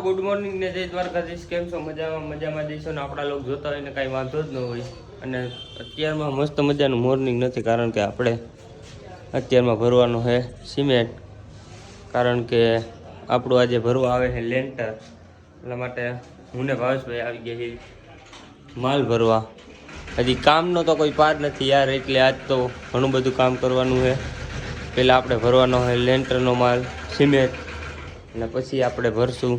Good morning ને જય દ્વારકાધીશ. કેમ છો? મજામાં જઈશો ને આપણા લોકો જોતા હોય ને કાંઈ વાંધો જ ન હોય. અને અત્યારમાં મસ્ત મજાનું મોર્નિંગ નથી, કારણ કે આપણે અત્યારમાં ભરવાનું છે સિમેન્ટ, કારણ કે આપણું આજે ભરવા આવે છે લેન્ટર. એટલા માટે હું ને ભાવેશભાઈ આવી ગયા છીએ માલ ભરવા. હજી કામનો તો કોઈ પાર નથી યાર, એટલે આજ તો ઘણું બધું કામ કરવાનું છે. પહેલાં આપણે ભરવાનો છે લેન્ટરનો માલ, સિમેન્ટ, અને પછી આપણે ભરશું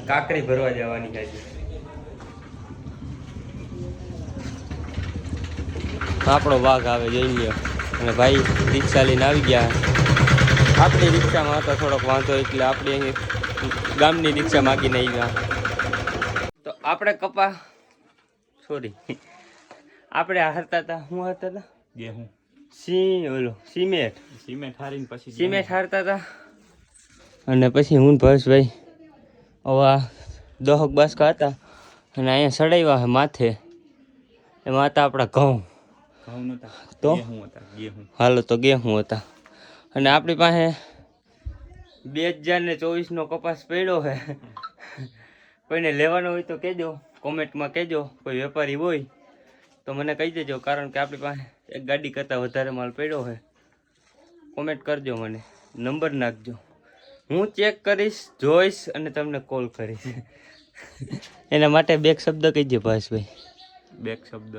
કાકરી ભરવા જવાની છે. આપણો વાઘ આવે જોઈ લ્યો. અને ભાઈ રિક્ષા લઈને આવી ગયા. આપણી રિક્ષામાં હતો થોડોક વાંધો, એટલે આપણે અહીં ગામની રિક્ષા માગીને આવ્યા. તો આપણે આપણે હારતા હતા. શું હારતા હતા? ગેહું સિમેન્ટ હારીને પછી સિમેન્ટ હારતા હતા. અને પછી હું ભાવેશભાઈ આવા દહક બાસકા હતા અને અહીંયા સડાવ્યા છે માથે. એમાં હતા આપણા ઘઉં તો હાલો તો ગેહું હતા. અને આપણી પાસે 2024નો કપાસ પડ્યો છે. કોઈને લેવાનો હોય તો કહેજો, કોમેન્ટમાં કહેજો. કોઈ વેપારી હોય તો મને કહી દેજો, કારણ કે આપણી પાસે એક ગાડી કરતાં વધારે માલ પડ્યો છે. કોમેન્ટ કરજો, મને નંબર નાખજો, હું ચેક કરીશ, જોઈશ અને તમને કોલ કરીશ. એના માટે બે શબ્દ કહીજો ભાવેશભાઈ. બે શબ્દ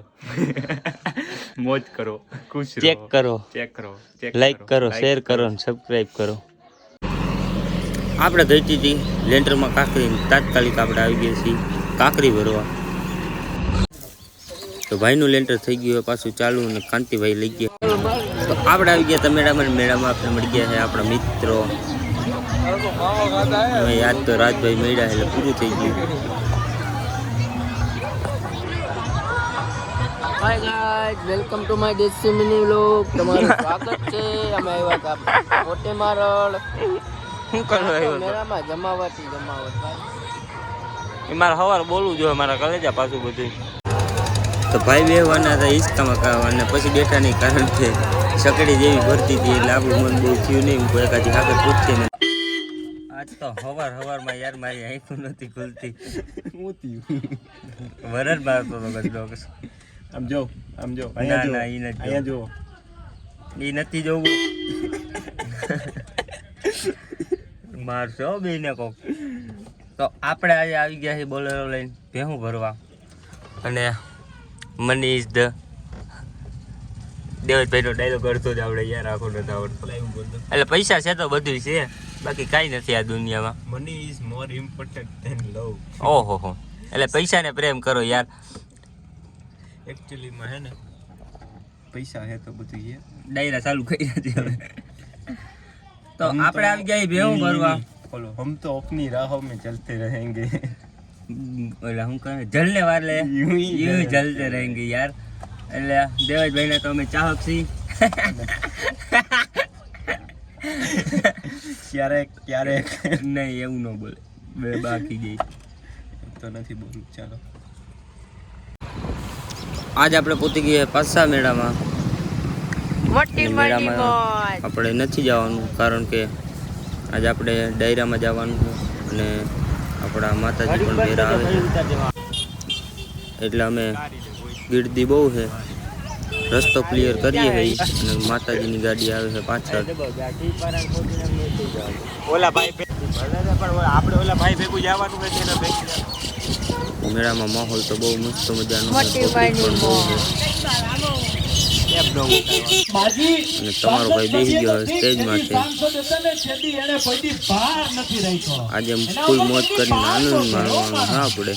મોજ કરો, ખુશ રહો, ચેક કરો, લાઈક કરો, શેર કરો અને સબસ્ક્રાઈબ કરો. આપણે ગઈ હતી લેન્ટરમાં કાંકરી, તાત્કાલિક આપણે આવી ગયા છીએ કાંકરી ભરવા. તો ભાઈનું લેન્ટર થઈ ગયું પાછું ચાલુ, અને કાંતિભાઈ લઈ ગયા. તો આપણે આવી ગયા હતા મેળામાં આપણે મળી ગયા છે આપણા મિત્રો. યાદ તો રાજભાઈ મળ્યા એટલે પૂરું થઈ ગયું. Hi guys, welcome to my desi mini vlog. તમારું સ્વાગત છે. અમે આવ્યા હતા કોટે મારળ. શું કરવા આવ્યો મેળામાં જમાવટ એ મારે સવારે બોલવું જોઈએ, મારા કલેજા પાછું બધું. તો ભાઈ બેહવાના હતા હિંચકામાં ખાવાના, પછી બેઠા નહીં, કારણ કે સકડી જેવી ભરતી હતી એટલે આપણું મન બહુ થયું નહીં. હું એકાદી હાકર પૂછતી ને આજ તો હવારમાં યાર મારી આંખું નથી ખુલતી. વરદ મારતો હતો ગજડો. આમ જો ના એ નથી જોવું, એ નથી જોવું. મારશો બેને કોક. તો આપણે આજે આવી ગયા છીએ બોલેરો લઈને ભેહું ભરવા. અને મની ઇઝ ધ દેવતભાઈનો ડાયલોગ કરતો જ આપણે યાર, આખો નથી આવડતો. એટલે પૈસા છે તો બધું છે, બાકી કાંઈ નથી આ દુનિયામાં. Money is more important than love. ઓહો, એટલે પૈસાને પ્રેમ કરો યાર. એકચ્યુઅલીમાં હે ને પૈસા હે તો બધું છે. ડાયરા ચાલુ કરી હતી હવે. તો આપણે આવી ગયા ભેહું ભરવા. બોલો, હમ તો अपनी राहों में चलते रहेंगे. ઓલા હું કહે જલને વાલે यूं जलते रहेंगे યાર. એટલે દેવજભાઈને તો અમે ચાહક છીએ. ક્યારેક નહીં એવું ન બોલે, બે બાકી જઈ તો નથી બોલું. ચાલો, આજ આપણે પહોંચી ગયા પાછા મેળામાં. મેળામાં આપણે નથી જવાનું, કારણ કે આજે આપણે ડાયરામાં જવાનું છે. અને આપણા માતાજી પણ મેળા આવે છે, એટલે અમે ગીર્દી બહુ છે, રસ્તો ક્લિયર કરીએ છીએ. અને માતાજીની ગાડી આવે છે પાછળ. મેળામાં માહોલ તો બહુ મસ્ત મજાનો છે, પબ્લિક પણ બહુ છે. અને તમારો ભાઈ બેસી ગયો સ્ટેજમાં છે. આજે ફૂલ મોજ કરીને આનંદ માણવાનો છે આપણે.